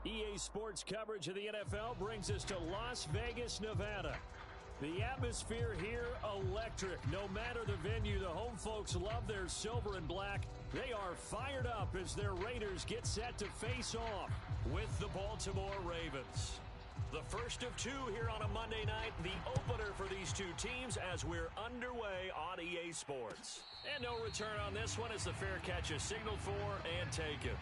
EA Sports coverage of the NFL brings us to Las Vegas, Nevada. The atmosphere here, electric. No matter the venue, the home folks love their silver and black. They are fired up as their Raiders get set to face off with the Baltimore Ravens. The first of two here on a Monday night, the opener for these two teams as we're underway on EA Sports. And no return on this one as the fair catch is signaled for and taken.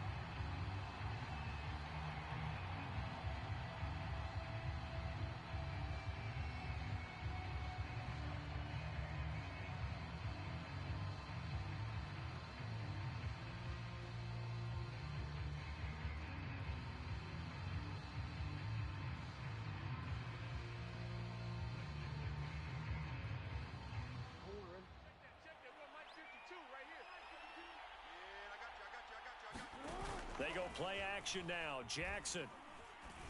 They go play action now. Jackson.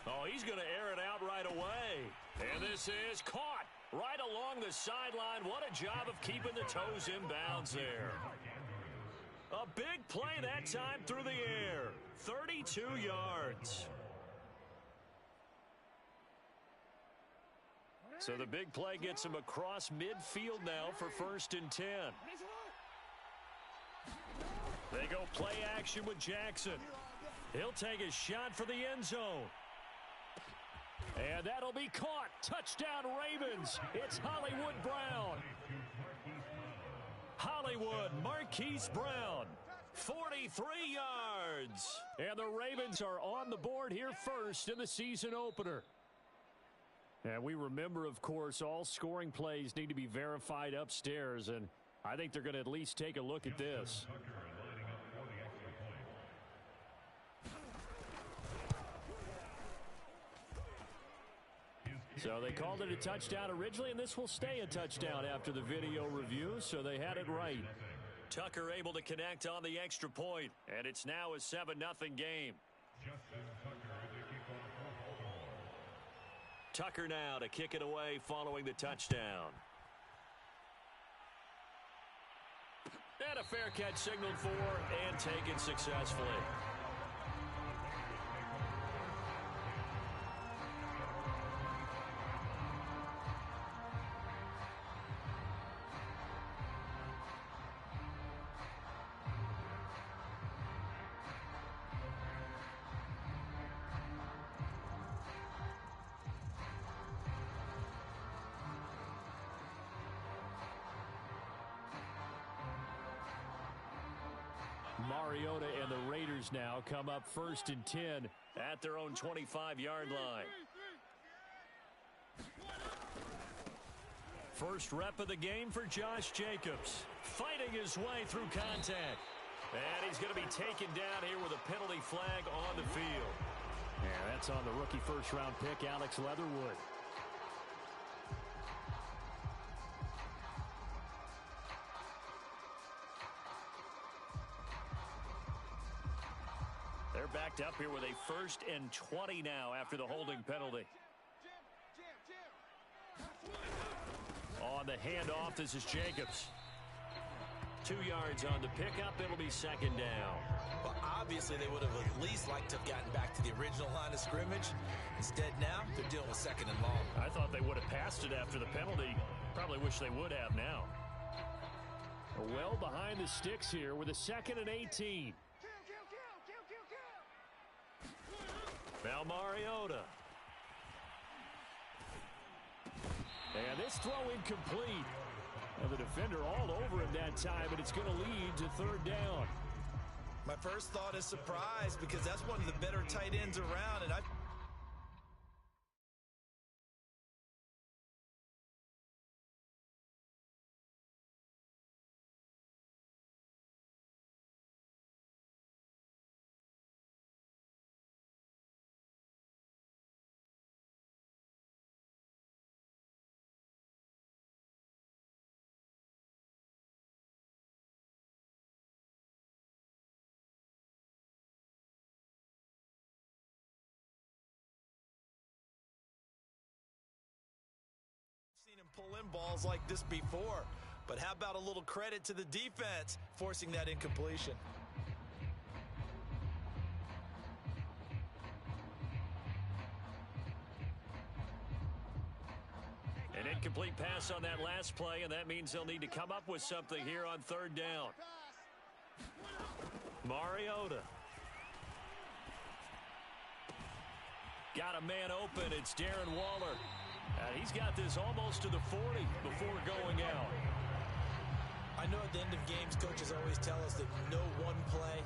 Oh, he's going to air it out right away. And this is caught right along the sideline. What a job of keeping the toes in bounds there. A big play that time through the air. 32 yards. So the big play gets him across midfield now for 1st and 10. They go play action with Jackson. He'll take a shot for the end zone. And that'll be caught. Touchdown Ravens. It's Hollywood Brown. Hollywood Marquise Brown. 43 yards. And the Ravens are on the board here first in the season opener. And we remember, of course, all scoring plays need to be verified upstairs. And I think they're going to at least take a look at this. So they called it a touchdown originally, and this will stay a touchdown after the video review, so they had it right. Tucker able to connect on the extra point, and it's now a 7-0 game. Tucker now to kick it away following the touchdown. And a fair catch signaled for and taken successfully. Mariota and the Raiders now come up 1st and 10 at their own 25-yard line. First rep of the game for Josh Jacobs. Fighting his way through contact. And he's going to be taken down here with a penalty flag on the field. And that's on the rookie first-round pick, Alex Leatherwood. They're backed up here with a 1st and 20 now after the holding penalty. On the handoff, this is Jacobs. 2 yards on the pickup. It'll be 2nd down. Well, obviously, they would have at least liked to have gotten back to the original line of scrimmage. Instead, now, they're dealing with 2nd and long. I thought they would have passed it after the penalty. Probably wish they would have now. Well behind the sticks here with a 2nd and 18. Now Mariota. And this throw incomplete. And the defender all over him that time, but it's going to lead to 3rd down. My first thought is surprise because that's one of the better tight ends around, and I've seen him pull in balls like this before. But how about a little credit to the defense forcing that incompletion? Incomplete pass on that last play, and that means they'll need to come up with something here on third down. Mariota. Got a man open. It's Darren Waller. He's got this almost to the 40 before going out. I know at the end of games, coaches always tell us that no one play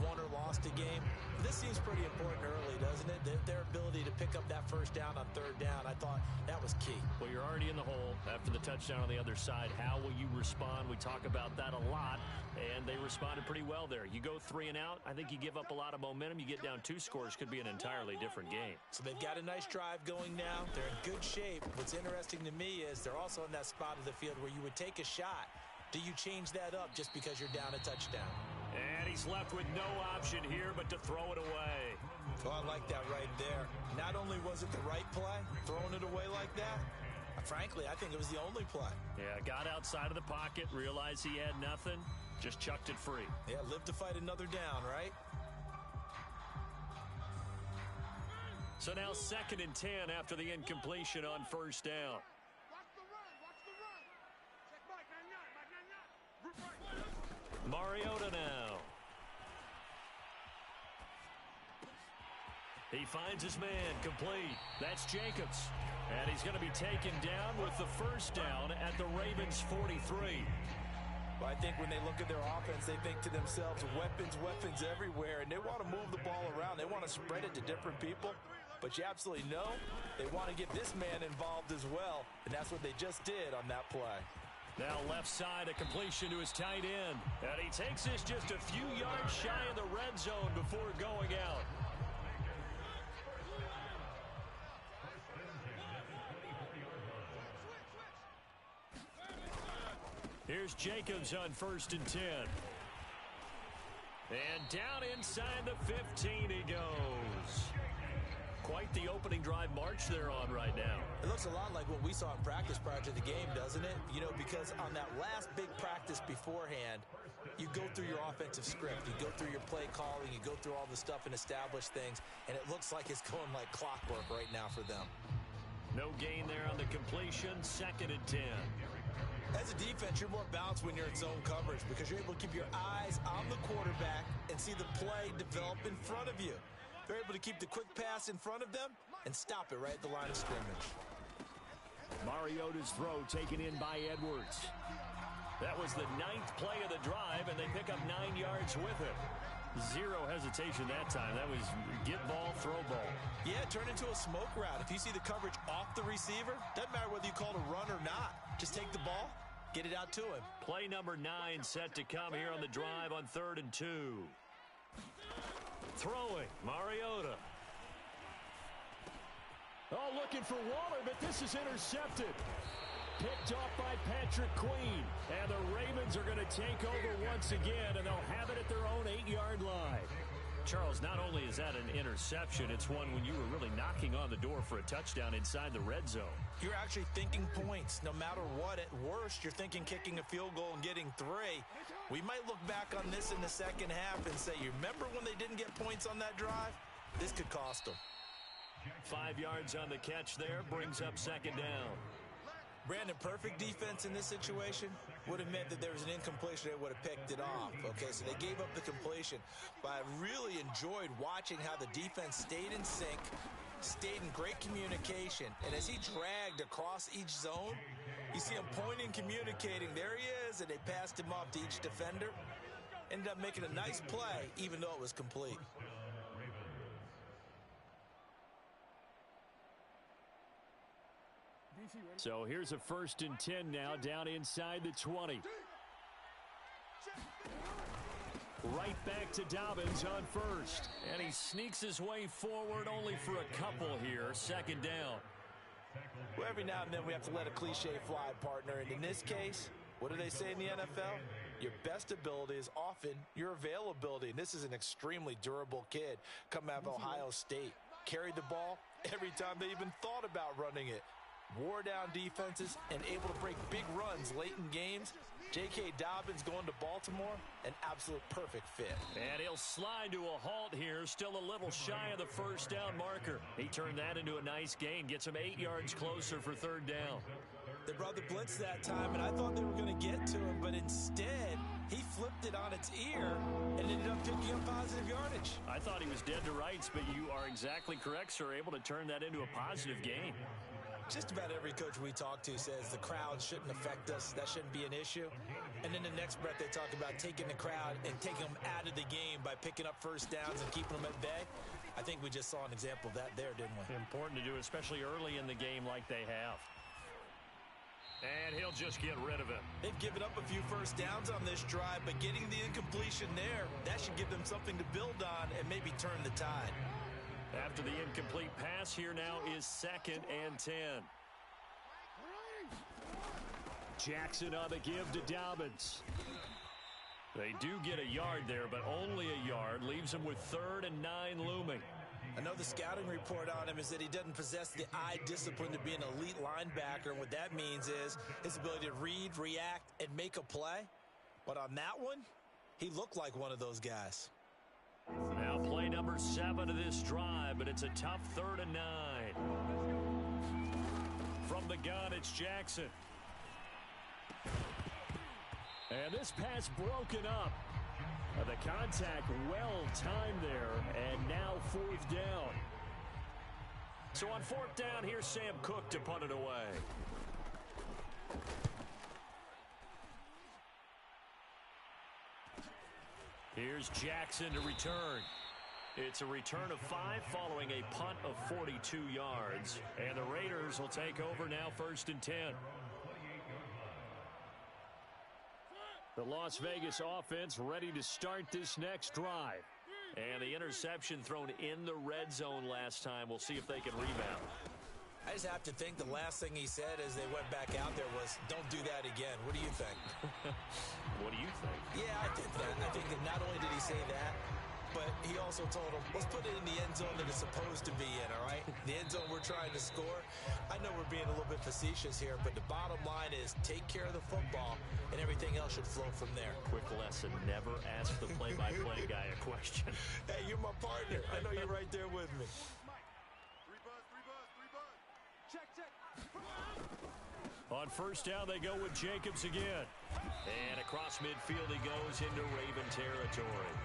won or lost a game. This seems pretty important early, doesn't it? Their ability to pick up that first down on third down, I thought that was key. Well, you're already in the hole after the touchdown on the other side. How will you respond? We talk about that a lot, and they responded pretty well there. You go 3 and out, I think you give up a lot of momentum. You get down 2 scores, could be an entirely different game. So they've got a nice drive going now. They're in good shape. What's interesting to me is they're also in that spot of the field where you would take a shot. Do you change that up just because you're down a touchdown? And he's left with no option here but to throw it away. Well, I like that right there. Not only was it the right play, throwing it away like that, frankly, I think it was the only play. Yeah, got outside of the pocket, realized he had nothing, just chucked it free. Yeah, live to fight another down, right? So now 2nd and 10 after the incompletion on first down. Mariota now. He finds his man, complete. That's Jacobs. And he's going to be taken down with the first down at the Ravens' 43. Well, I think when they look at their offense, they think to themselves, weapons everywhere, and they want to move the ball around. They want to spread it to different people. But you absolutely know they want to get this man involved as well, and that's what they just did on that play. Now left side, a completion to his tight end. And he takes this just a few yards shy of the red zone before going out. Here's Jacobs on 1st and 10. And down inside the 15 he goes. Quite the opening drive march they're on right now. It looks a lot like what we saw in practice prior to the game, doesn't it? You know, because on that last big practice beforehand, you go through your offensive script. You go through your play calling. You go through all the stuff and establish things. And it looks like it's going like clockwork right now for them. No gain there on the completion. 2nd and 10. As a defense, you're more balanced when you're in zone coverage because you're able to keep your eyes on the quarterback and see the play develop in front of you. They're able to keep the quick pass in front of them and stop it right at the line of scrimmage. Mariota's throw taken in by Edwards. That was the 9th play of the drive, and they pick up 9 yards with it. Zero hesitation that time. That was get ball, throw ball. Yeah, it turned into a smoke route. If you see the coverage off the receiver, doesn't matter whether you call it a run or not. Just take the ball, get it out to him. Play number 9 set to come here on the drive on 3rd and 2. Throwing, Mariota. Oh, looking for Waller, but this is intercepted. Picked off by Patrick Queen. And the Ravens are going to take over once again, and they'll have it at their own 8-yard line. Charles, not only is that an interception, it's one when you were really knocking on the door for a touchdown inside the red zone. You're actually thinking points. No matter what, at worst, you're thinking kicking a field goal and getting 3. We might look back on this in the second half and say, you remember when they didn't get points on that drive? This could cost them. 5 yards on the catch there, brings up 2nd down. Brandon, perfect defense in this situation would have meant that there was an incompletion. They would have picked it off. Okay, so they gave up the completion. But I really enjoyed watching how the defense stayed in sync, stayed in great communication. And as he dragged across each zone, you see him pointing, communicating. There he is, and they passed him off to each defender. Ended up making a nice play, even though it was complete. So here's a 1st and 10 now, down inside the 20. Right back to Dobbins on 1st. And he sneaks his way forward only for a couple here. 2nd down. Well, every now and then we have to let a cliche fly, partner. And in this case, what do they say in the NFL? Your best ability is often your availability. And this is an extremely durable kid coming out of Ohio State. Carried the ball every time they even thought about running it. Wore down defenses and able to break big runs late in games. J.K. Dobbins going to Baltimore, an absolute perfect fit. And he'll slide to a halt here, still a little shy of the 1st down marker. He turned that into a nice gain, gets him 8 yards closer for 3rd down. They brought the blitz that time, and I thought they were going to get to him, but instead, he flipped it on its ear and ended up picking up positive yardage. I thought he was dead to rights, but you are exactly correct, sir. Able to turn that into a positive gain. Just about every coach we talk to says the crowd shouldn't affect us. That shouldn't be an issue. And in the next breath, they talk about taking the crowd and taking them out of the game by picking up first downs and keeping them at bay. I think we just saw an example of that there, didn't we? Important to do, especially early in the game like they have. And he'll just get rid of it. They've given up a few first downs on this drive, but getting the incompletion there, that should give them something to build on and maybe turn the tide. After the incomplete pass, here now is 2nd and 10. Jackson on the give to Dobbins. They do get a yard there, but only a yard. Leaves them with 3rd and 9 looming. I know the scouting report on him is that he doesn't possess the eye discipline to be an elite linebacker. And what that means is his ability to read, react, and make a play. But on that one, he looked like one of those guys. Now play number 7 of this drive, but it's a tough 3rd and 9. From the gun, it's Jackson. And this pass broken up. The contact well timed there, and now 4th down. So on 4th down, here's Sam Cook to punt it away. Here's Jackson to return. It's a return of 5 following a punt of 42 yards. And the Raiders will take over now 1st and 10. The Las Vegas offense ready to start this next drive. And the interception thrown in the red zone last time. We'll see if they can rebound. I just have to think the last thing he said as they went back out there was, don't do that again. What do you think? What do you think? Yeah, I think that. I think that not only did he say that, but he also told him, let's put it in the end zone that it's supposed to be in, all right? The end zone we're trying to score. I know we're being a little bit facetious here, but the bottom line is take care of the football, and everything else should flow from there. Quick lesson, never ask the play-by-play guy a question. Hey, you're my partner. I know you're right there with me. On 1st down, they go with Jacobs again. And across midfield he goes into Raven territory.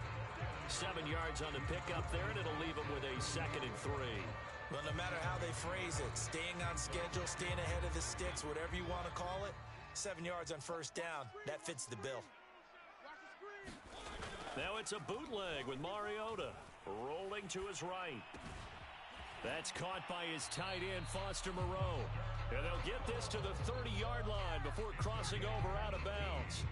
7 yards on the pickup there, and it'll leave him with a 2nd and 3. Well, no matter how they phrase it, staying on schedule, staying ahead of the sticks, whatever you want to call it, 7 yards on 1st down, that fits the bill. Now it's a bootleg with Mariota rolling to his right. That's caught by his tight end, Foster Moreau. And they'll get this to the 30-yard line before crossing over out of bounds.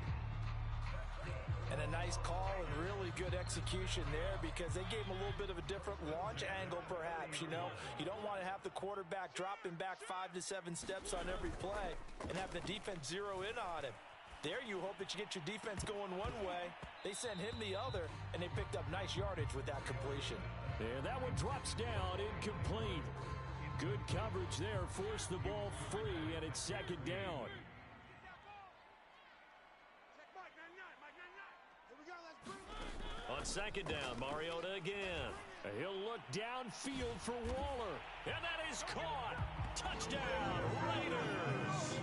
And a nice call and really good execution there because they gave him a little bit of a different launch angle perhaps, you know. You don't want to have the quarterback dropping back 5 to 7 steps on every play and have the defense zero in on him. There you hope that you get your defense going one way. They sent him the other, and they picked up nice yardage with that completion. And that one drops down, incomplete. Good coverage there, forced the ball free, and it's 2nd down. On 2nd down, Mariota again. He'll look downfield for Waller. And that is caught. Touchdown, Raiders.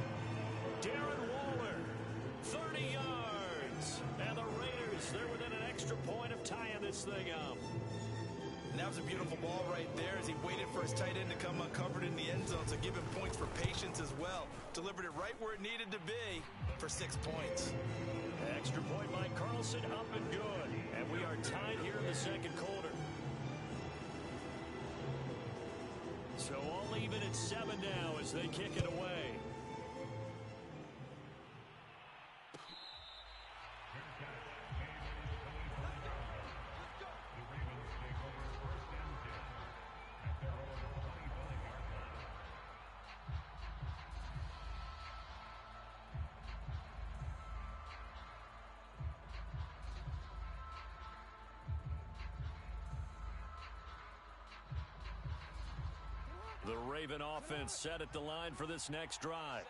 Darren Waller, 30 yards. And the Raiders, they're within an extra point of tying this thing up. And that was a beautiful ball right there as he waited for his tight end to come uncovered in the end zone. So give him points for patience as well. Delivered it right where it needed to be for 6 points. Extra point by Carlson, up and good. And we are tied here in the 2nd quarter. So all even at 7 now as they kick it away. The Raven offense set at the line for this next drive.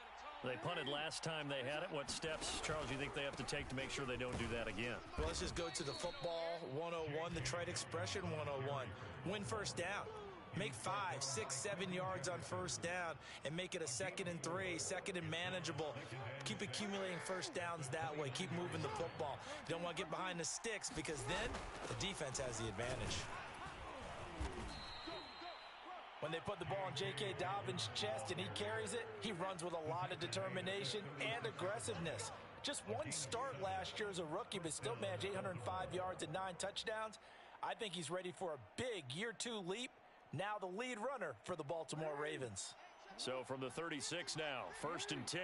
They punted last time they had it. What steps, Charles, do you think they have to take to make sure they don't do that again? Well, let's just go to the football 101, the trite expression 101. Win 1st down. Make 5, 6, 7 yards on first down and make it a 2nd and 3, 2nd and manageable. Keep accumulating first downs that way. Keep moving the football. You don't want to get behind the sticks because then the defense has the advantage. When they put the ball in J.K. Dobbins' chest and he carries it, he runs with a lot of determination and aggressiveness. Just one start last year as a rookie, but still managed 805 yards and 9 touchdowns. I think he's ready for a big year 2 leap. Now the lead runner for the Baltimore Ravens. So from the 36 now, 1st and 10.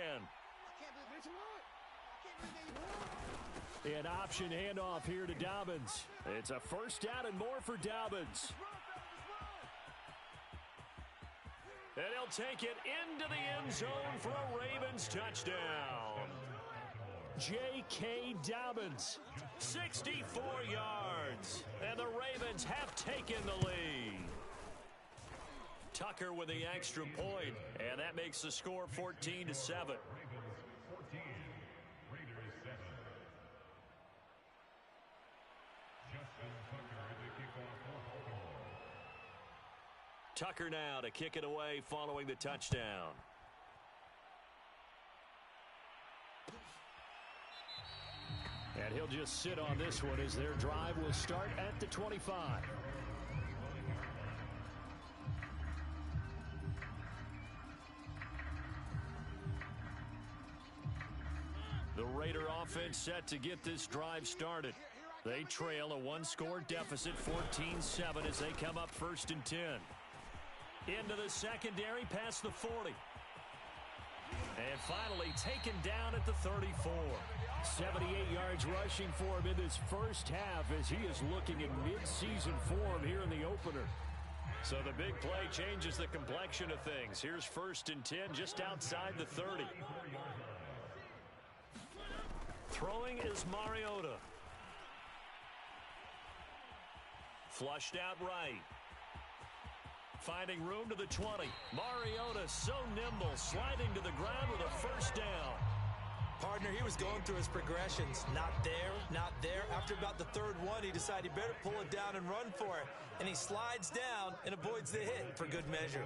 An option handoff here to Dobbins. It's a first down and more for Dobbins. And he'll take it into the end zone for a Ravens touchdown. J.K. Dobbins, 64 yards. And the Ravens have taken the lead. Tucker with the extra point, and that makes the score 14-7. Tucker now to kick it away following the touchdown. And he'll just sit on this one as their drive will start at the 25. The Raider offense set to get this drive started. They trail a one-score deficit, 14-7, as they come up 1st and 10. Into the secondary, past the 40. And finally taken down at the 34. 78 yards rushing for him in this first half as he is looking in mid-season form here in the opener. So the big play changes the complexion of things. Here's 1st and 10 just outside the 30. Throwing is Mariota. Flushed out right. Finding room to the 20. Mariota so nimble, sliding to the ground with a first down. Partner, he was going through his progressions. Not there, not there. After about the 3rd one, he decided he better pull it down and run for it. And he slides down and avoids the hit for good measure.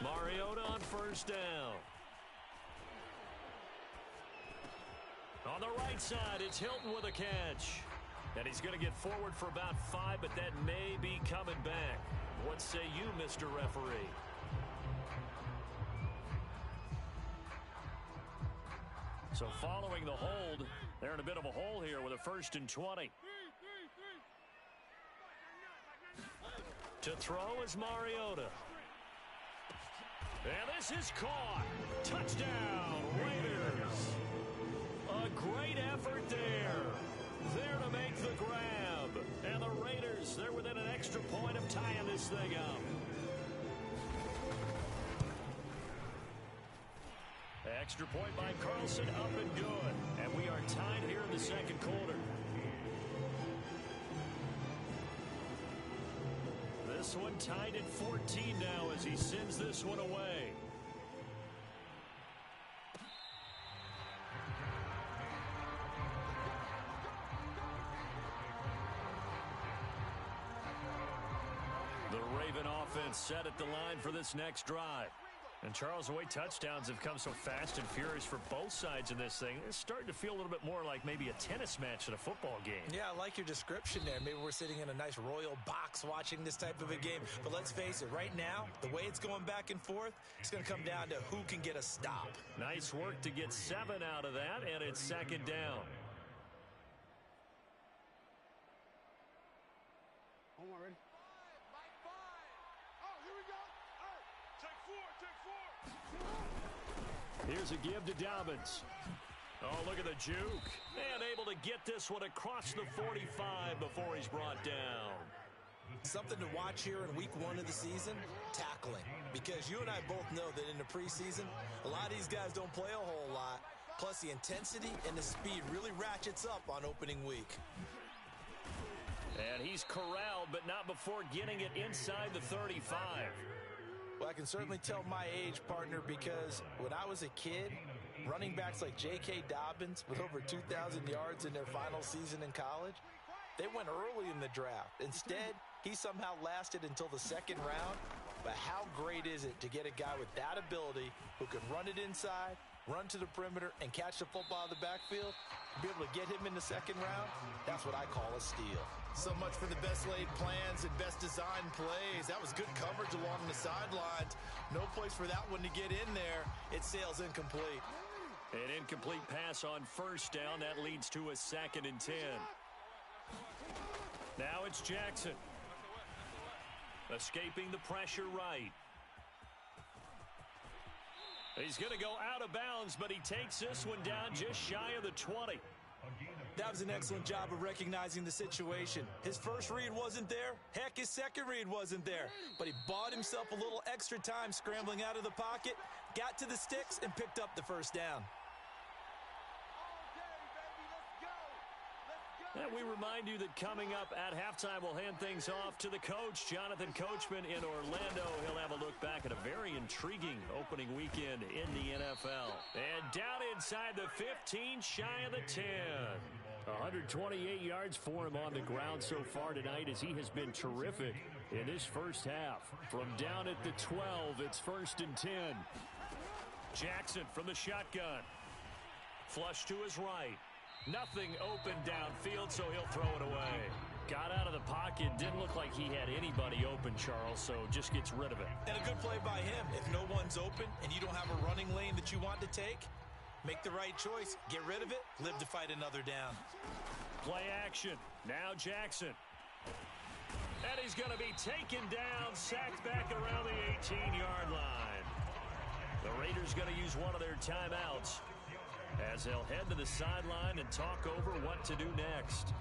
Mariota on first down. On the right side, it's Hilton with a catch. And he's going to get forward for about 5, but that may be coming back. What say you, Mr. Referee? So following the hold, they're in a bit of a hole here with a 1st and 20. To throw is Mariota. And this is caught. Touchdown, Raiders. A great effort there. There to make the grab. And the Raiders, they're within an extra point of tying this thing up. Extra point by Carlson, up and good. And we are tied here in the 2nd quarter. This one tied at 14 now as he sends this one away. The Raven offense set at the line for this next drive. And Charles, the way touchdowns have come so fast and furious for both sides in this thing, it's starting to feel a little bit more like maybe a tennis match at a football game. Yeah, I like your description there. Maybe we're sitting in a nice royal box watching this type of a game. But let's face it, right now, the way it's going back and forth, it's going to come down to who can get a stop. Nice work to get 7 out of that, and it's 2nd down. Ready? Oh, here we go. All right, take 4. Here's a give to Dobbins. Oh, look at the juke. And able to get this one across the 45 before he's brought down. Something to watch here in week 1 of the season, tackling. Because you and I both know that in the preseason, a lot of these guys don't play a whole lot. Plus, the intensity and the speed really ratchets up on opening week. And he's corralled, but not before getting it inside the 35. Well, I can certainly tell my age, partner, because when I was a kid, running backs like J.K. Dobbins with over 2,000 yards in their final season in college, They went early in the draft. Instead, he somehow lasted until the second round. But how great is it to get a guy with that ability who can run it inside, run to the perimeter, and catch the football out of the backfield? Be able to get him in the second round, that's what I call a steal. So much for the best laid plans and best designed plays. That was good coverage along the sidelines. No place for that one to get in there. It sails incomplete. An incomplete pass on first down. That leads to a 2nd and 10. Now it's Jackson. Escaping the pressure right. He's going to go out of bounds, but he takes this one down just shy of the 20. That was an excellent job of recognizing the situation. His first read wasn't there. Heck, his second read wasn't there. But he bought himself a little extra time scrambling out of the pocket, got to the sticks, and picked up the first down. And we remind you that coming up at halftime, we'll hand things off to the coach, Jonathan Coachman in Orlando. He'll have a look back at a very intriguing opening weekend in the NFL. And down inside the 15, shy of the 10. 128 yards for him on the ground so far tonight as he has been terrific in this first half. From down at the 12, it's 1st and 10. Jackson from the shotgun. Flush to his right. Nothing open downfield, so he'll throw it away. Got out of the pocket. Didn't look like he had anybody open, Charles, so just gets rid of it. And a good play by him. If no one's open and you don't have a running lane that you want to take, make the right choice. Get rid of it. Live to fight another down. Play action. Now Jackson. And he's going to be taken down, sacked back around the 18-yard line. The Raiders going to use one of their timeouts as they'll head to the sideline and talk over what to do next.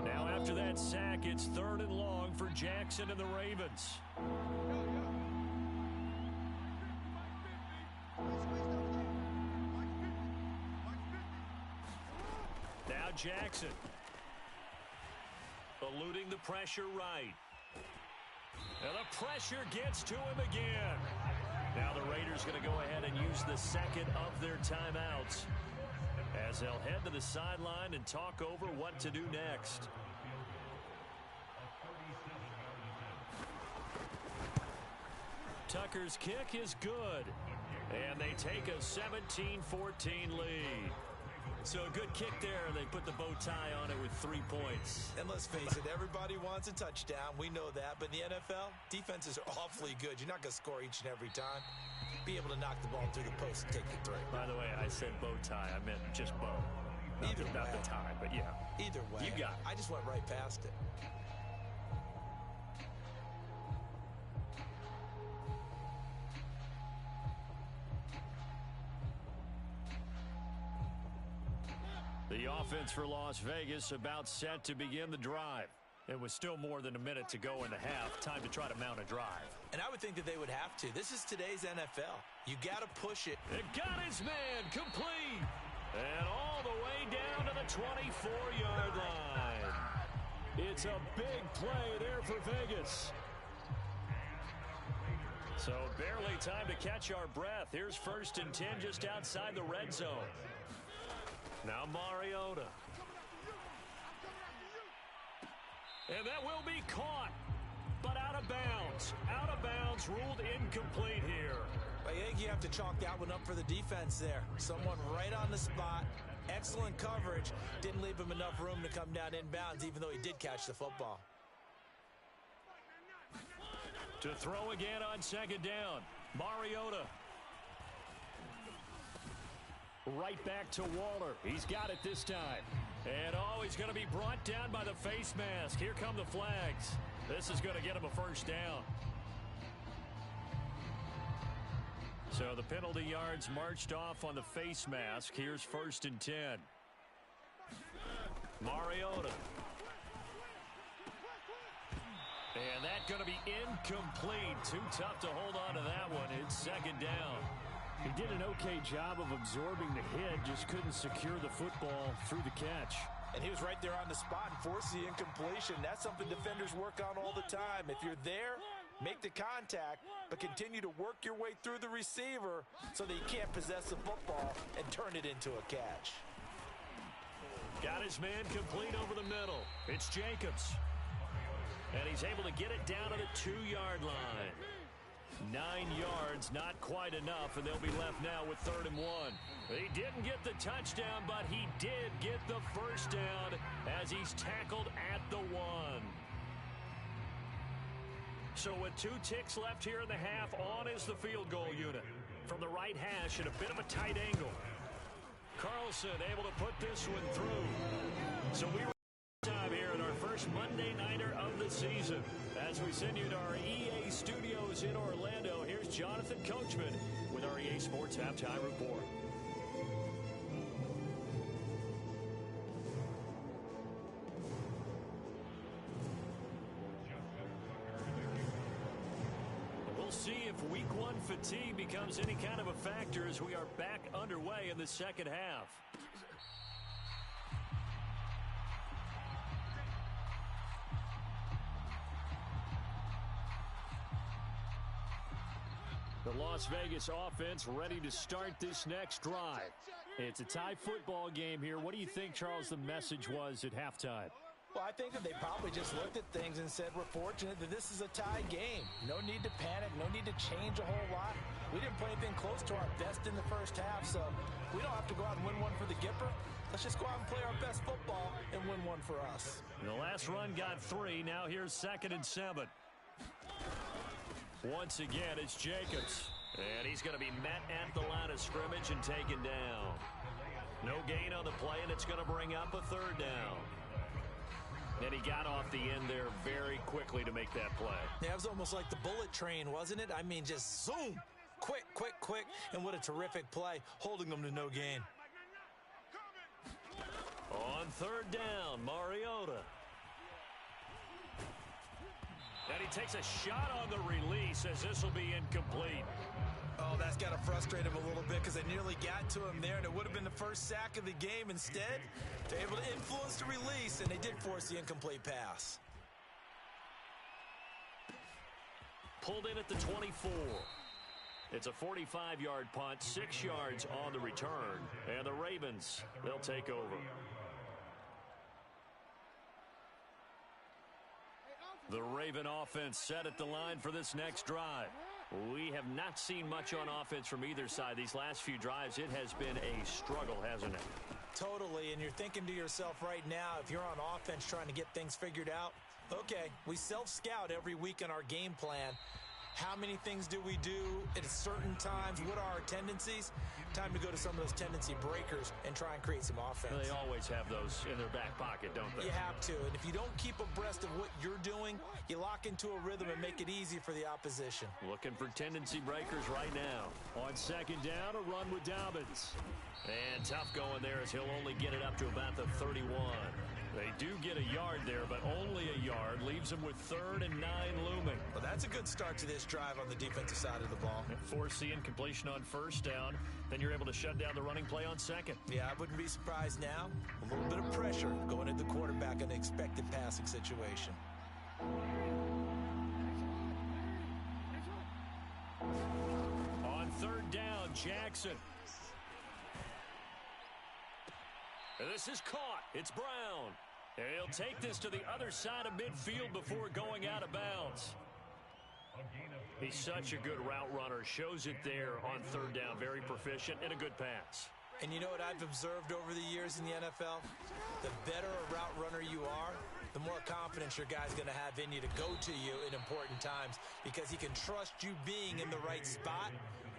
Now after that sack, it's 3rd and long for Jackson and the Ravens. Now Jackson. Eluding the pressure right. And the pressure gets to him again. Now the Raiders going to go ahead and use the second of their timeouts as they'll head to the sideline and talk over what to do next. Tucker's kick is good. And they take a 17-14 lead. So a good kick there. They put the bow tie on it with 3 points. And let's face it, everybody wants a touchdown. We know that. But in the NFL, defenses are awfully good. You're not going to score each and every time. Be able to knock the ball through the post and take the three. By the way, I said bow tie. I meant just bow. Not the tie, but yeah. Either way. You got it. I just went right past it. The offense for Las Vegas about set to begin the drive. It was still more than a minute to go in the half. Time to try to mount a drive. And I would think that they would have to. This is today's NFL. You got to push it. It got his man complete. And all the way down to the 24-yard line. It's a big play there for Vegas. So barely time to catch our breath. Here's 1st and 10 just outside the red zone. Now Mariota. And that will be caught, but out of bounds. Out of bounds, ruled incomplete here. I think you have to chalk that one up for the defense there. Someone right on the spot. Excellent coverage. Didn't leave him enough room to come down inbounds, even though he did catch the football. To throw again on 2nd down. Mariota. Right back to Waller. He's got it this time. And, he's going to be brought down by the face mask. Here come the flags. This is going to get him a first down. So the penalty yards marched off on the face mask. Here's 1st and 10. Mariota. And that's going to be incomplete. Too tough to hold on to that one. It's 2nd down. He did an okay job of absorbing the hit, just couldn't secure the football through the catch. And he was right there on the spot and forced the incompletion. That's something defenders work on all the time. If you're there, Make the contact, but continue to work your way through the receiver so that you can't possess the football and turn it into a catch. Got his man complete over the middle. It's Jacobs. And he's able to get it down to the 2-yard line. 9 yards, not quite enough, and they'll be left now with 3rd and 1. He didn't get the touchdown, but he did get the first down as he's tackled at the 1. So with 2 ticks left here in the half, on is the field goal unit. From the right hash at a bit of a tight angle. Carlson able to put this one through. So we were time here in our first Monday Nighter of the season. As we send you to our EA studios in Orlando, here's Jonathan Coachman with our EA Sports Halftime Report. We'll see if week 1 fatigue becomes any kind of a factor as we are back underway in the second half. The Las Vegas offense ready to start this next drive. It's a tie football game here. What do you think, Charles, the message was at halftime? Well, I think that they probably just looked at things and said, we're fortunate that this is a tie game. No need to panic. No need to change a whole lot. We didn't play anything close to our best in the first half, so we don't have to go out and win one for the Gipper. Let's just go out and play our best football and win one for us. The last run got 3. Now here's 2nd and 7. Once again, it's Jacobs. And he's going to be met at the line of scrimmage and taken down. No gain on the play, and it's going to bring up a 3rd down. And he got off the end there very quickly to make that play. Yeah, it was almost like the bullet train, wasn't it? I mean, just zoom. Quick, quick, quick. And what a terrific play, holding them to no gain. On 3rd down, Mariota. And he takes a shot on the release as this will be incomplete. Oh, that's got to frustrate him a little bit because they nearly got to him there, and it would have been the first sack of the game. Instead, they're able to influence the release, and they did force the incomplete pass. Pulled in at the 24. It's a 45-yard punt, 6 yards on the return. And the Ravens, they'll take over. The Raven offense set at the line for this next drive. We have not seen much on offense from either side. These last few drives, it has been a struggle, hasn't it? Totally, and you're thinking to yourself right now, if you're on offense trying to get things figured out, okay, we self-scout every week in our game plan. How many things do we do at certain times? What are our tendencies? Time to go to some of those tendency breakers and try and create some offense. They always have those in their back pocket, don't they? You have to, and if you don't keep abreast of what you're doing, you lock into a rhythm and make it easy for the opposition. Looking for tendency breakers right now. On 2nd down, a run with Dobbins. And tough going there as he'll only get it up to about the 31. They do get a yard there, but only a yard. Leaves them with 3rd and 9 looming. Well, that's a good start to this drive on the defensive side of the ball. Force the incompletion on 1st down. Then you're able to shut down the running play on 2nd. Yeah, I wouldn't be surprised now. A little bit of pressure going at the quarterback in an expected passing situation. On 3rd down, Jackson. And this is caught. It's Brown. And he'll take this to the other side of midfield before going out of bounds. He's such a good route runner. Shows it there on 3rd down. Very proficient and a good pass. And you know what I've observed over the years in the NFL? The better a route runner you are, the more confidence your guy's going to have in you to go to you in important times because he can trust you being in the right spot,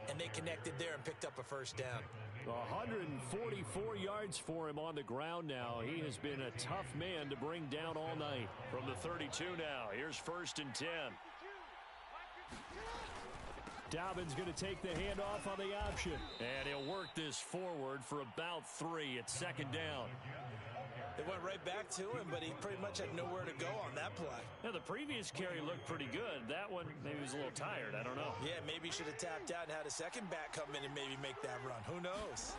and they connected there and picked up a 1st down. 144 yards for him on the ground now. He has been a tough man to bring down all night. From the 32 now, here's 1st and 10. Dobbins going to take the handoff on the option. And he'll work this forward for about 3 at 2nd down. They went right back to him, but he pretty much had nowhere to go on that play. Now, the previous carry looked pretty good. That one, maybe he was a little tired. I don't know. Yeah, maybe he should have tapped out and had a second back come in and maybe make that run. Who knows?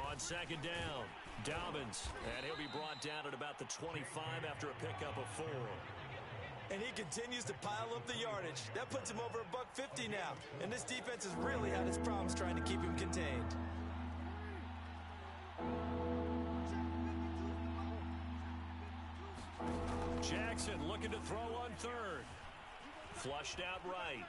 On 2nd down, Dobbins. And he'll be brought down at about the 25 after a pickup of 4. And he continues to pile up the yardage. That puts him over $150 now. And this defense has really had its problems trying to keep him contained. Jackson looking to throw on third. Flushed out right.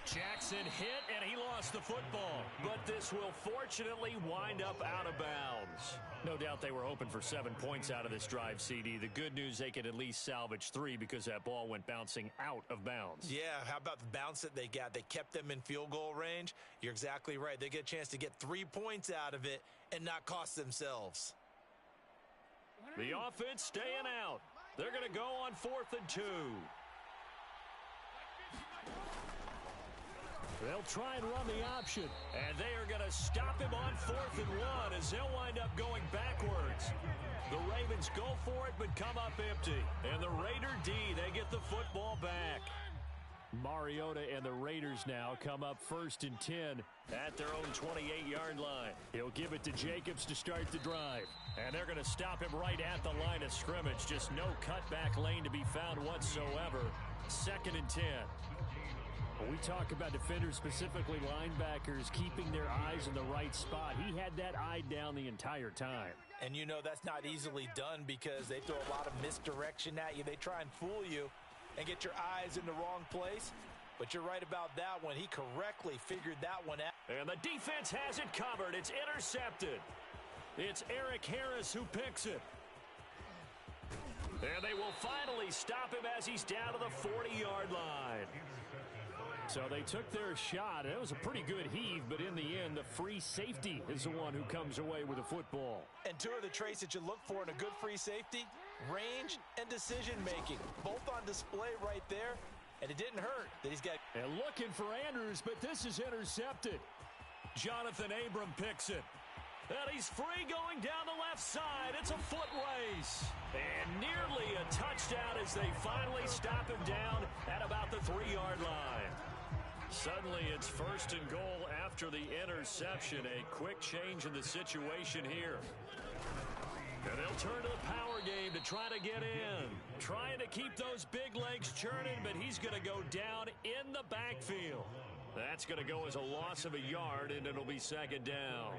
Jackson hit, and he lost the football. But this will fortunately wind up out of bounds. No doubt they were hoping for 7 points out of this drive, CD. The good news, they could at least salvage 3 because that ball went bouncing out of bounds. Yeah, how about the bounce that they got? They kept them in field goal range. You're exactly right. They get a chance to get 3 points out of it and not cost themselves. The offense staying out. They're going to go on 4th and 2. They'll try and run the option. And they are going to stop him on 4th and 1 as they'll wind up going backwards. The Ravens go for it but come up empty. And the Raider D, they get the football back. Mariota and the Raiders now come up 1st and 10 at their own 28-yard line. He'll give it to Jacobs to start the drive. And they're going to stop him right at the line of scrimmage. Just no cutback lane to be found whatsoever. 2nd and 10. When we talk about defenders, specifically linebackers, keeping their eyes in the right spot, he had that eye down the entire time. And you know that's not easily done because they throw a lot of misdirection at you. They try and fool you and get your eyes in the wrong place. But you're right about that one. He correctly figured that one out. And the defense has it covered. It's intercepted. It's Eric Harris who picks it. And they will finally stop him as he's down to the 40-yard line. So they took their shot. It was a pretty good heave, but in the end, the free safety is the one who comes away with the football. And 2 of the traits that you look for in a good free safety, range and decision-making, both on display right there. And it didn't hurt that he's got. And looking for Andrews, but this is intercepted. Jonathan Abram picks it. And he's free going down the left side. It's a foot race. And nearly a touchdown as they finally stop him down at about the 3-yard line. Suddenly it's 1st and goal after the interception. A quick change in the situation here. And they'll turn to the power game to try to get in. Trying to keep those big legs churning, but he's going to go down in the backfield. That's going to go as a loss of a yard, and it'll be 2nd down.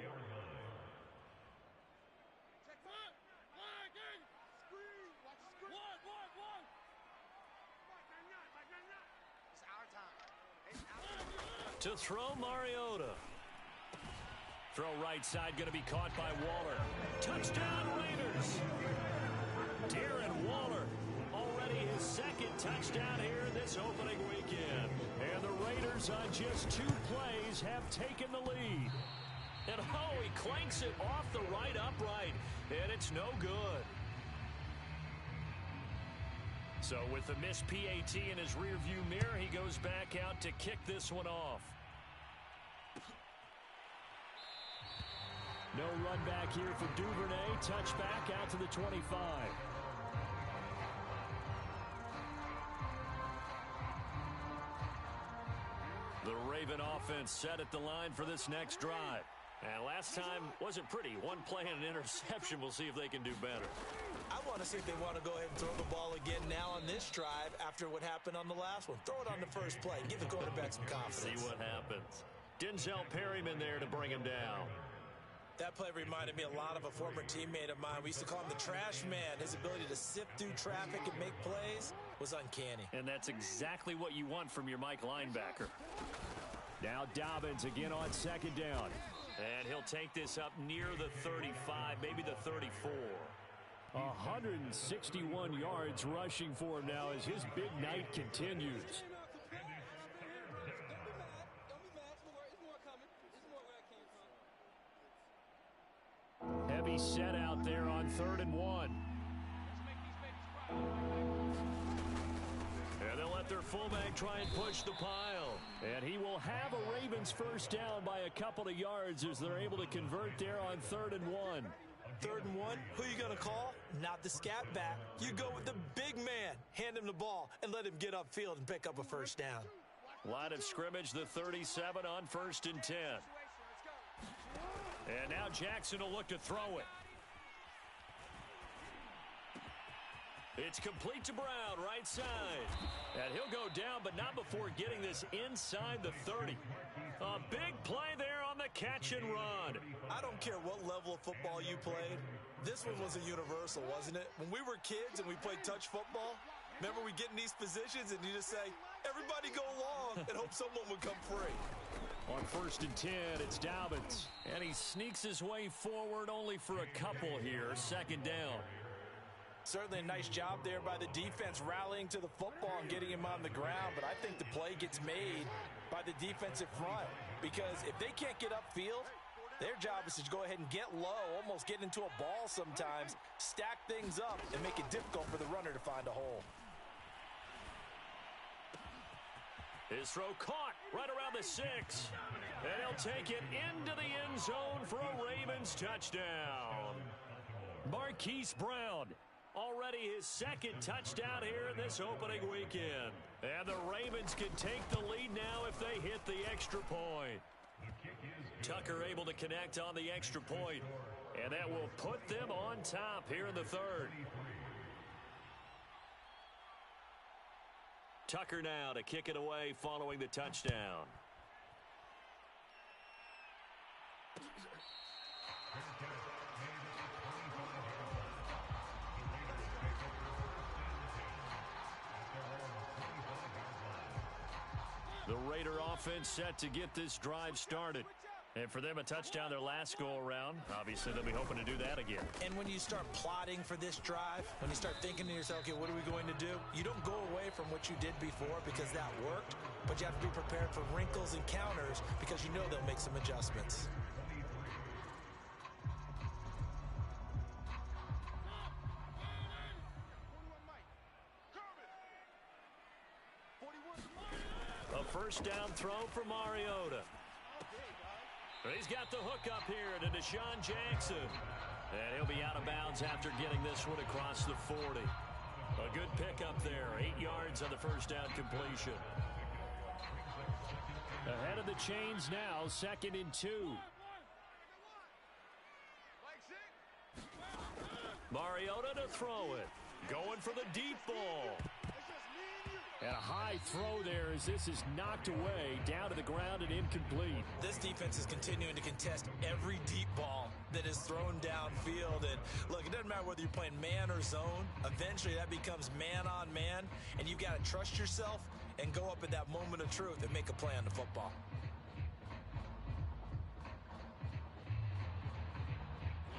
To throw Mariota. Throw right side going to be caught by Waller. Touchdown Raiders. Darren Waller already his 2nd touchdown here this opening weekend. And the Raiders on just 2 plays have taken the lead. And he clanks it off the right upright. And it's no good. So with the missed PAT in his rearview mirror, he goes back out to kick this one off. No run back here for Duvernay. Touchback out to the 25. The Raven offense set at the line for this next drive. And last time wasn't pretty. 1 play and an interception. We'll see if they can do better. I want to see if they want to go ahead and throw the ball again now on this drive after what happened on the last one. Throw it on the first play. Give the quarterback some confidence. See what happens. Denzel Perryman there to bring him down. That play reminded me a lot of a former teammate of mine. We used to call him the trash man. His ability to sift through traffic and make plays was uncanny. And that's exactly what you want from your Mike linebacker. Now Dobbins again on 2nd down. And he'll take this up near the 35, maybe the 34. 161 yards rushing for him now as his big night continues. Heavy set out there on 3rd and 1. And they'll let their fullback try and push the pile. And he will have a Ravens first down by a couple of yards as they're able to convert there on 3rd and 1. 3rd and 1, who are you going to call? Not the scat back. You go with the big man. Hand him the ball and let him get upfield and pick up a first down. Line of scrimmage, the 37 on 1st and 10. And now Jackson will look to throw it. It's complete to Brown, right side. And he'll go down, but not before getting this inside the 30. A big play there on the catch and run. I don't care what level of football you played. This one was a universal, wasn't it? When we were kids and we played touch football, remember we get in these positions and you just say, everybody go long, and hope someone would come free. On 1st and 10, it's Dobbins. And he sneaks his way forward only for a couple here. 2nd down. Certainly a nice job there by the defense rallying to the football and getting him on the ground. But I think the play gets made by the defensive front. Because if they can't get upfield, their job is to go ahead and get low, almost get into a ball sometimes, stack things up, and make it difficult for the runner to find a hole. His throw caught right around the 6. And he'll take it into the end zone for a Ravens touchdown. Marquise Brown, already his 2nd touchdown here in this opening weekend. And the Ravens can take the lead now if they hit the extra point. Tucker able to connect on the extra point. And that will put them on top here in the 3rd. Tucker now to kick it away following the touchdown. The Raider offense set to get this drive started. And for them, a touchdown their last go-around. Obviously, they'll be hoping to do that again. And when you start plotting for this drive, when you start thinking to yourself, okay, what are we going to do? You don't go away from what you did before because that worked, but you have to be prepared for wrinkles and counters because you know they'll make some adjustments. A 1st down throw for Mariota. He's got the hook up here to Deshaun Jackson. And he'll be out of bounds after getting this one across the 40. A good pickup there. 8 yards on the 1st down completion. Ahead of the chains now, 2nd and 2. Mariota to throw it. Going for the deep ball. And a high throw there as this is knocked away, down to the ground and incomplete. This defense is continuing to contest every deep ball that is thrown downfield. And look, it doesn't matter whether you're playing man or zone. Eventually that becomes man on man, and you've got to trust yourself and go up at that moment of truth and make a play on the football.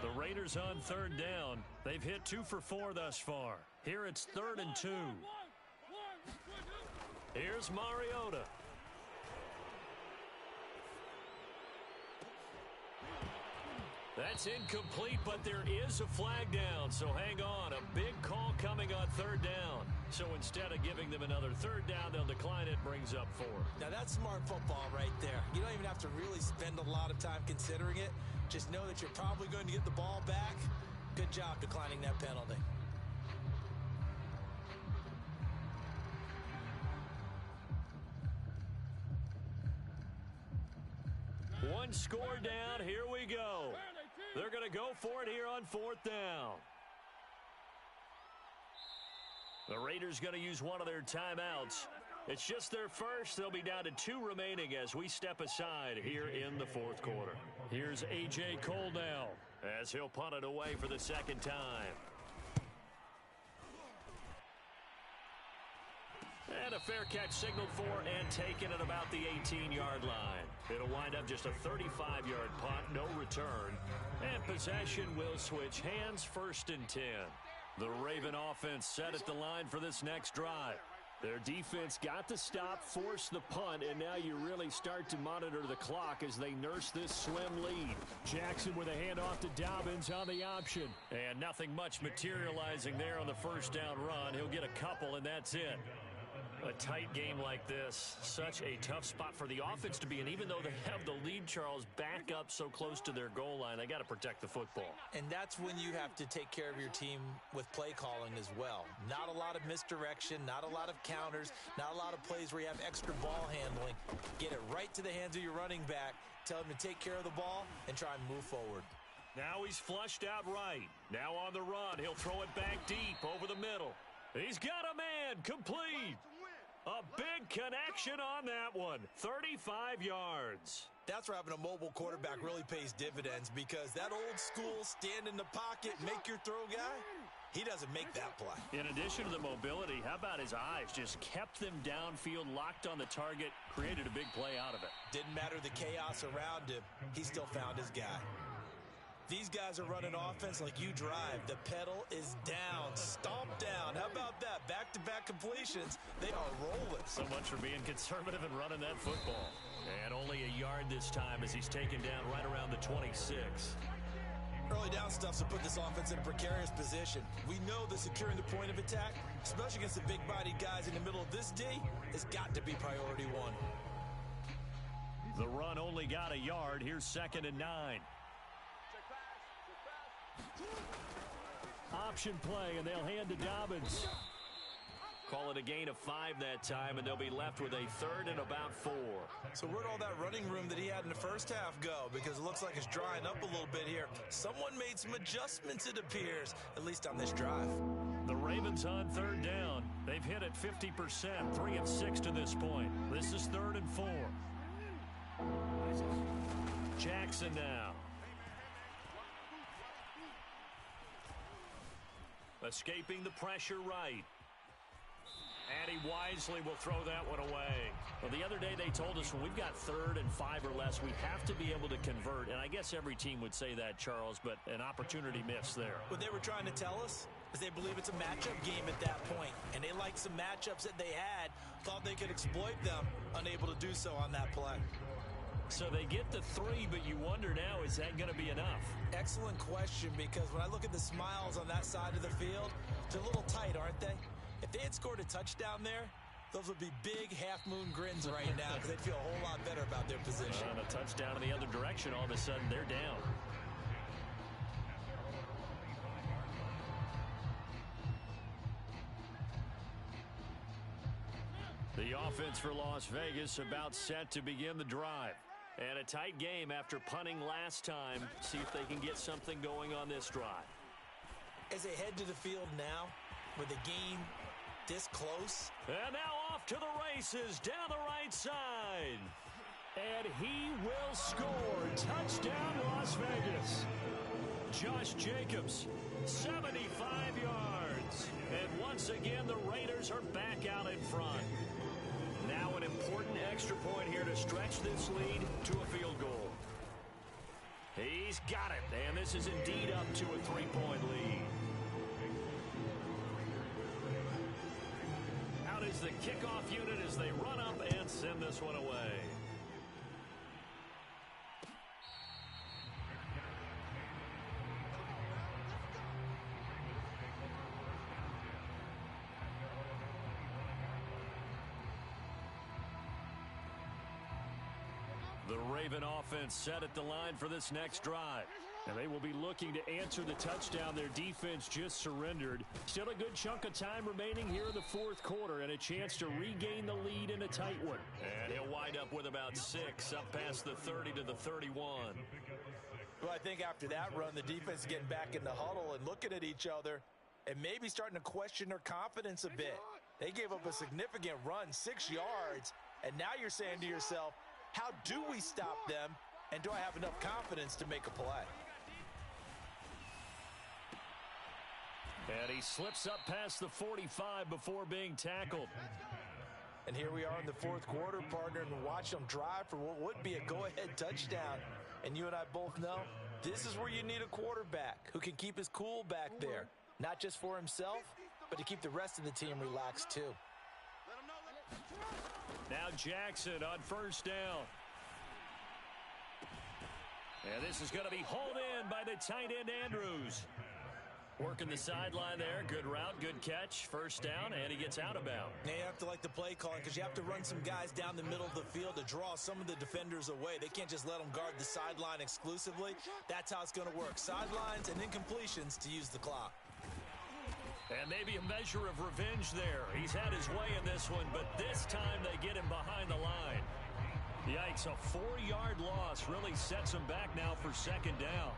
The Raiders on 3rd down. They've hit 2 for 4 thus far. Here it's 3rd and 2. Here's Mariota. That's incomplete, but there is a flag down, so hang on. A big call coming on 3rd down. So instead of giving them another 3rd down, they'll decline it, brings up 4. Now that's smart football right there. You don't even have to really spend a lot of time considering it. Just know that you're probably going to get the ball back. Good job declining that penalty. One score down. Here we go. They're going to go for it here on 4th down. The Raiders going to use one of their timeouts. It's just their first. They'll be down to 2 remaining as we step aside here in the 4th quarter. Here's A.J. Cole now as he'll punt it away for the 2nd time. And a fair catch signaled for and taken at about the 18-yard line. It'll wind up just a 35-yard punt, no return. And possession will switch hands, 1st and 10. The Raven offense set at the line for this next drive. Their defense got the stop, forced the punt, and now you really start to monitor the clock as they nurse this swim lead. Jackson with a handoff to Dobbins on the option. And nothing much materializing there on the 1st down run. He'll get a couple, and that's it. A tight game like this, such a tough spot for the offense to be in. Even though they have the lead, Charles, back up so close to their goal line, they got to protect the football. And that's when you have to take care of your team with play calling as well. Not a lot of misdirection, not a lot of counters, not a lot of plays where you have extra ball handling. Get it right to the hands of your running back, tell him to take care of the ball, and try and move forward. Now he's flushed out right. Now on the run. He'll throw it back deep over the middle. He's got a man. Complete. A big connection on that one. 35 yards. That's where having a mobile quarterback really pays dividends, because that old school stand in the pocket, make your throw guy, he doesn't make that play. In addition to the mobility, how about his eyes? Just kept them downfield, locked on the target, created a big play out of it. Didn't matter the chaos around him. He still found his guy. These guys are running offense like you drive. The pedal is down, stomp down. How about that? Back-to-back completions. They are rolling. So much for being conservative and running that football. And only a yard this time as he's taken down right around the 26. Early down stuff's to put this offense in a precarious position. We know that securing the point of attack, especially against the big-bodied guys in the middle of this D, has got to be priority one. The run only got a yard. Here's 2nd and 9. Option play, and they'll hand to Dobbins. Call it a gain of 5 that time, and they'll be left with a 3rd and about 4. So where'd all that running room that he had in the first half go? Because it looks like it's drying up a little bit here. Someone made some adjustments, it appears, at least on this drive. The Ravens on 3rd down. They've hit it 50%, 3 of 6 to this point. This is 3rd and 4. Jackson now. Escaping the pressure right. And he wisely will throw that one away. Well, the other day they told us when we've got 3rd and 5 or less, we have to be able to convert. And I guess every team would say that, Charles, but an opportunity missed there. What they were trying to tell us is they believe it's a matchup game at that point. And they liked some matchups that they had, thought they could exploit them, unable to do so on that play. So they get the 3, but you wonder now, is that going to be enough? Excellent question, because when I look at the smiles on that side of the field, they're a little tight, aren't they? If they had scored a touchdown there, those would be big half-moon grins right now, because they'd feel a whole lot better about their position. And a touchdown in the other direction, all of a sudden they're down. The offense for Las Vegas about set to begin the drive. And a tight game after punting last time. See if they can get something going on this drive. As they head to the field now, with the game this close. And now off to the races down the right side. And he will score. Touchdown, Las Vegas. Josh Jacobs, 75 yards. And once again, the Raiders are back out in front. Now an important extra point here to stretch this lead to a field goal. He's got it, and this is indeed up to a 3-point lead. Out is the kickoff unit as they run up and send this one away. The Raven offense set at the line for this next drive. And they will be looking to answer the touchdown their defense just surrendered. Still a good chunk of time remaining here in the 4th quarter and a chance to regain the lead in a tight one. And he'll wind up with about 6 up past the 30 to the 31. Well, I think after that run, the defense is getting back in the huddle and looking at each other and maybe starting to question their confidence a bit. They gave up a significant run, 6 yards, and now you're saying to yourself, how do we stop them, and do I have enough confidence to make a play? And he slips up past the 45 before being tackled. And here we are in the 4th quarter, partner, and watch them drive for what would be a go-ahead touchdown. And you and I both know this is where you need a quarterback who can keep his cool back there, not just for himself, but to keep the rest of the team relaxed too. Now Jackson on 1st down. And this is going to be hauled in by the tight end Andrews. Working the sideline there. Good route, good catch. 1st down, and he gets out of bounds. Now you have to like the play calling because you have to run some guys down the middle of the field to draw some of the defenders away. They can't just let them guard the sideline exclusively. That's how it's going to work. Sidelines and incompletions to use the clock. And maybe a measure of revenge there. He's had his way in this one, but this time they get him behind the line. Yikes, a 4-yard loss really sets him back now for 2nd down.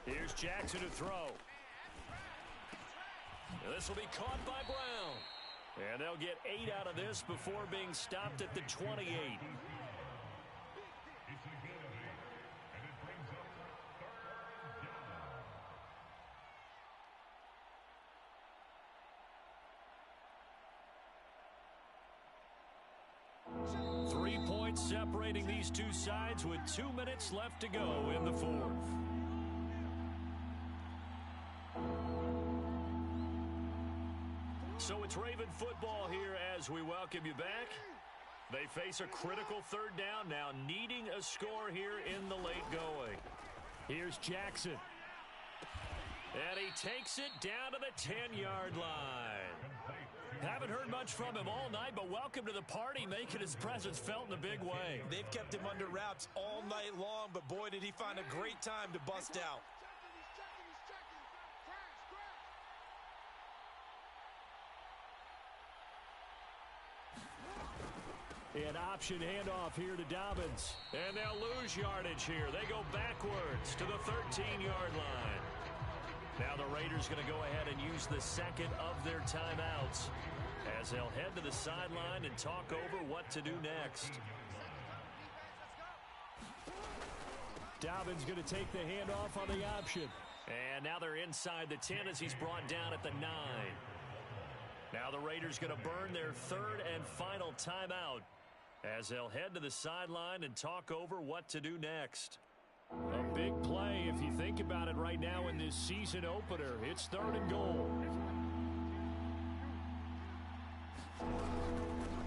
Here's Jackson to throw. This will be caught by Brown. And they'll get 8 out of this before being stopped at the 28. Separating these two sides with 2 minutes left to go in the fourth. So it's Raven football here as we welcome you back. They face a critical third down now, needing a score here in the late going. Here's Jackson. And he takes it down to the 10-yard line. Haven't heard much from him all night, but welcome to the party, making his presence felt in a big way. They've kept him under wraps all night long, but boy, did he find a great time to bust out. An option handoff here to Dobbins. And they'll lose yardage here. They go backwards to the 13-yard line. Now the Raiders going to go ahead and use the second of their timeouts as they'll head to the sideline and talk over what to do next. Dobbins going to take the handoff on the option. And now they're inside the 10 as he's brought down at the 9. Now the Raiders going to burn their third and final timeout as they'll head to the sideline and talk over what to do next. A big play if you think about it right now in this season opener. It's 3rd and goal.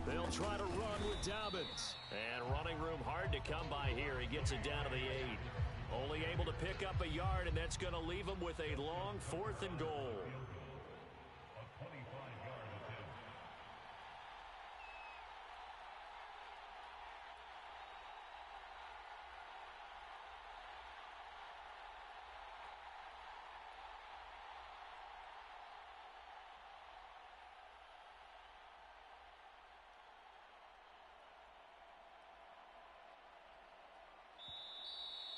They'll try to run with Dobbins. And running room hard to come by here. He gets it down to the 8. Only able to pick up a yard, and that's going to leave him with a long 4th and goal.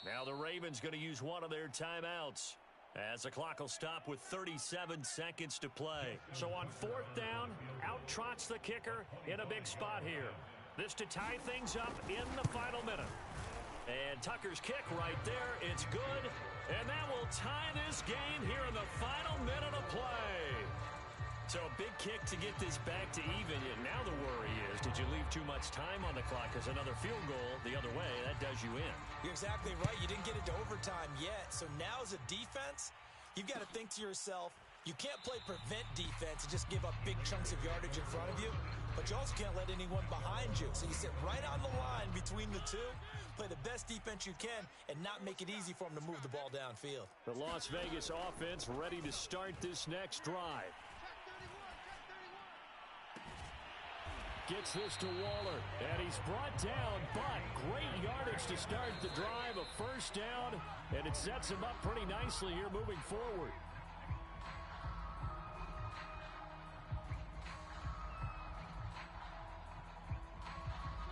Now the Ravens going to use one of their timeouts as the clock will stop with 37 seconds to play. So on 4th down, out trots the kicker in a big spot here. This to tie things up in the final minute. And Tucker's kick right there. It's good. And that will tie this game here in the final minute of play. So a big kick to get this back to even. And now the worry is, did you leave too much time on the clock? Because another field goal the other way, that does you in. You're exactly right. You didn't get it to overtime yet. So now as a defense, you've got to think to yourself, you can't play prevent defense and just give up big chunks of yardage in front of you. But you also can't let anyone behind you. So you sit right on the line between the two, play the best defense you can, and not make it easy for them to move the ball downfield. The Las Vegas offense ready to start this next drive. Gets this to Waller, and he's brought down, but great yardage to start the drive, a 1st down, and it sets him up pretty nicely here moving forward.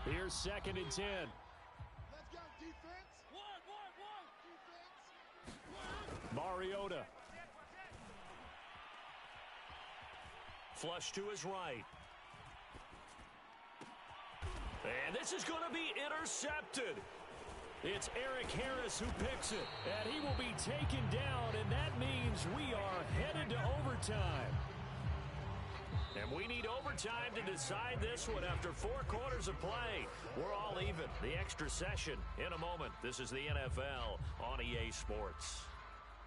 Here's 2nd and 10. Let's go, defense. Defense. Mariota. Flush to his right. And this is going to be intercepted. It's Eric Harris who picks it. And he will be taken down, and that means we are headed to overtime. And we need overtime to decide this one after 4 quarters of play. We're all even. The extra session in a moment. This is the NFL on EA Sports.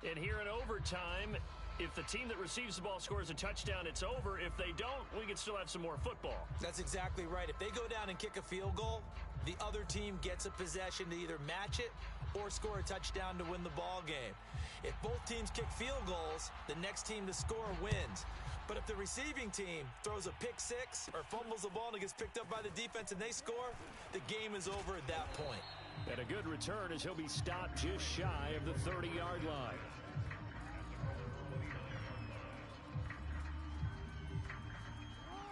And here in overtime, if the team that receives the ball scores a touchdown, it's over. If they don't, we can still have some more football. That's exactly right. If they go down and kick a field goal, the other team gets a possession to either match it or score a touchdown to win the ball game. If both teams kick field goals, the next team to score wins. But if the receiving team throws a pick 6 or fumbles the ball and it gets picked up by the defense and they score, the game is over at that point. And a good return as he'll be stopped just shy of the 30-yard line.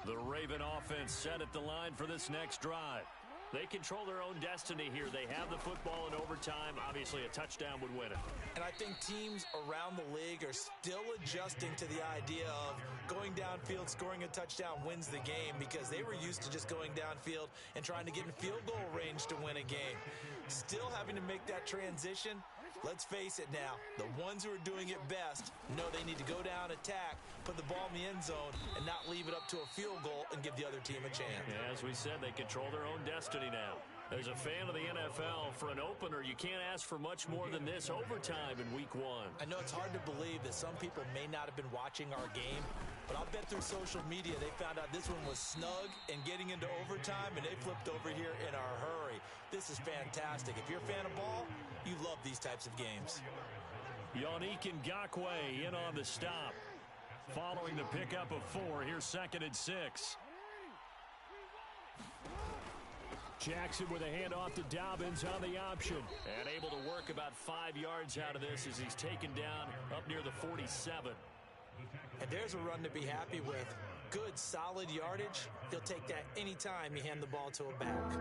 The Raven offense set at the line for this next drive. They control their own destiny here. They have the football in overtime. Obviously, a touchdown would win it. And I think teams around the league are still adjusting to the idea of going downfield, scoring a touchdown wins the game, because they were used to just going downfield and trying to get in field goal range to win a game. Still having to make that transition. Let's face it now, the ones who are doing it best know they need to go down, attack, put the ball in the end zone, and not leave it up to a field goal and give the other team a chance. Yeah, as we said, they control their own destiny now. As a fan of the NFL, for an opener, you can't ask for much more than this overtime in Week 1. I know it's hard to believe that some people may not have been watching our game, but I'll bet through social media they found out this one was snug and getting into overtime, and they flipped over here in a hurry. This is fantastic. If you're a fan of ball, you love these types of games. Yannick Ngakoue in on the stop. Following the pickup of 4, here's 2nd and 6. Jackson with a handoff to Dobbins on the option. And able to work about 5 yards out of this as he's taken down up near the 47. And there's a run to be happy with. Good, solid yardage. He'll take that anytime you hand the ball to a back.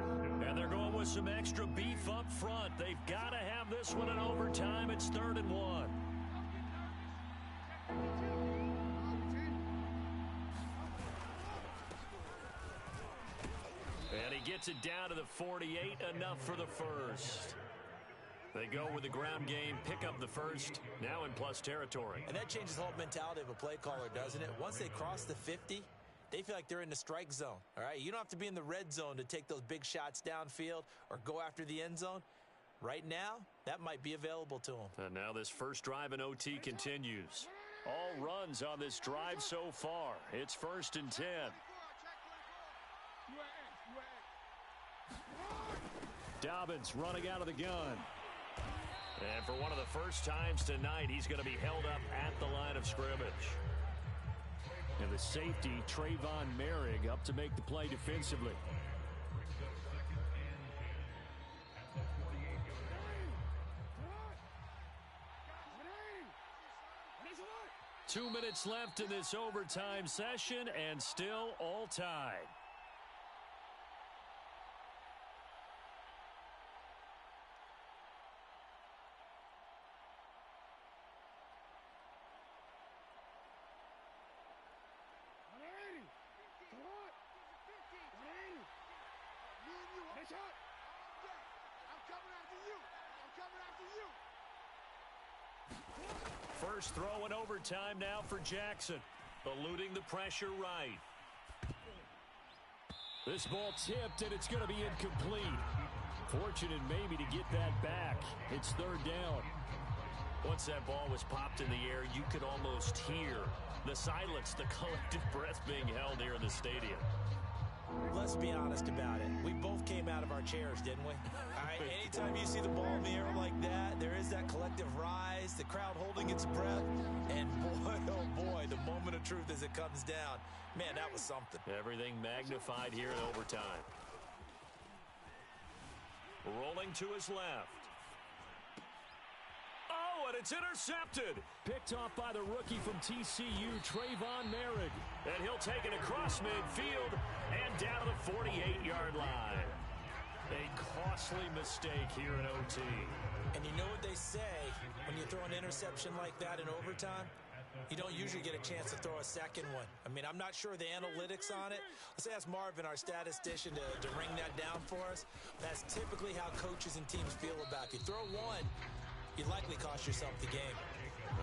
And they're going with some extra beef up front. They've got to have this one in overtime. It's 3rd and 1. And he gets it down to the 48, enough for the first. They go with the ground game, pick up the first, now in plus territory. And that changes the whole mentality of a play caller, doesn't it? Once they cross the 50, they feel like they're in the strike zone, all right? You don't have to be in the red zone to take those big shots downfield or go after the end zone. Right now, that might be available to them. And now this first drive in OT continues. All runs on this drive so far. It's 1st and 10. Dobbins running out of the gun. And for one of the first times tonight, he's going to be held up at the line of scrimmage. And the safety, Trayvon Merrick, up to make the play defensively. Two minutes left in this overtime session, and still all tied. First throw in overtime now for Jackson. Eluding the pressure right. This ball tipped, and it's going to be incomplete. Fortunate maybe to get that back. It's 3rd down. Once that ball was popped in the air, you could almost hear the silence, the collective breath being held here in the stadium. Let's be honest about it. We both came out of our chairs, didn't we? All right, anytime you see the ball in the air like that, there is that collective rise, the crowd holding its breath, and boy, oh boy, the moment of truth as it comes down. Man, that was something. Everything magnified here in overtime. Rolling to his left. Oh, and it's intercepted. Picked off by the rookie from TCU, Trayvon Merrick. And he'll take it across midfield and down to the 48-yard line. A costly mistake here in OT. And you know what they say, when you throw an interception like that in overtime, you don't usually get a chance to throw a second one. I mean, I'm not sure the analytics on it. Let's ask Marvin, our statistician, to ring that down for us. That's typically how coaches and teams feel about it. You throw one, you likely cost yourself the game.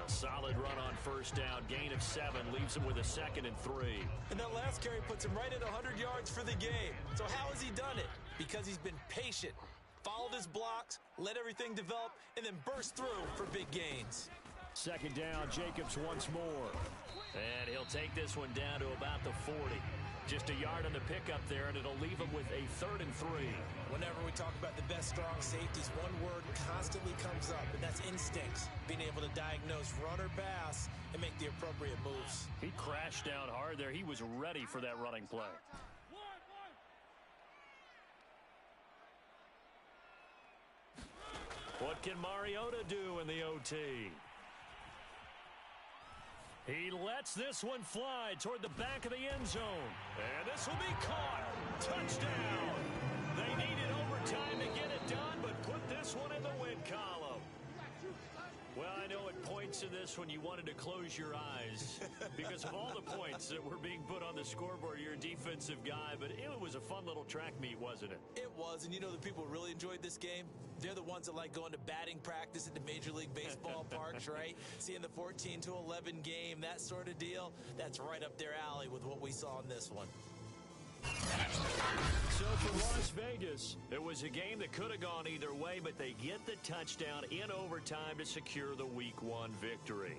A solid run on first down. Gain of 7 leaves him with a 2nd and 3. And that last carry puts him right at 100 yards for the game. So how has he done it? Because he's been patient, followed his blocks, let everything develop, and then burst through for big gains. 2nd down, Jacobs once more. And he'll take this one down to about the 40. Just a yard on the pickup there, and it'll leave him with a 3rd and 3. Whenever we talk about the best strong safeties, one word constantly comes up, and that's instincts. Being able to diagnose run or pass and make the appropriate moves. He crashed down hard there. He was ready for that running play. What can Mariota do in the OT? He lets this one fly toward the back of the end zone. And this will be caught. Touchdown. They needed weeks of this when you wanted to close your eyes because of all the points that were being put on the scoreboard. You're a defensive guy, but it was a fun little track meet, wasn't it? It was, and you know the people who really enjoyed this game? They're the ones that like going to batting practice at the Major League Baseball parks, right? Seeing the 14-11 game, that sort of deal, that's right up their alley with what we saw in this one. So for Las Vegas, it was a game that could have gone either way, but they get the touchdown in overtime to secure the Week 1 victory.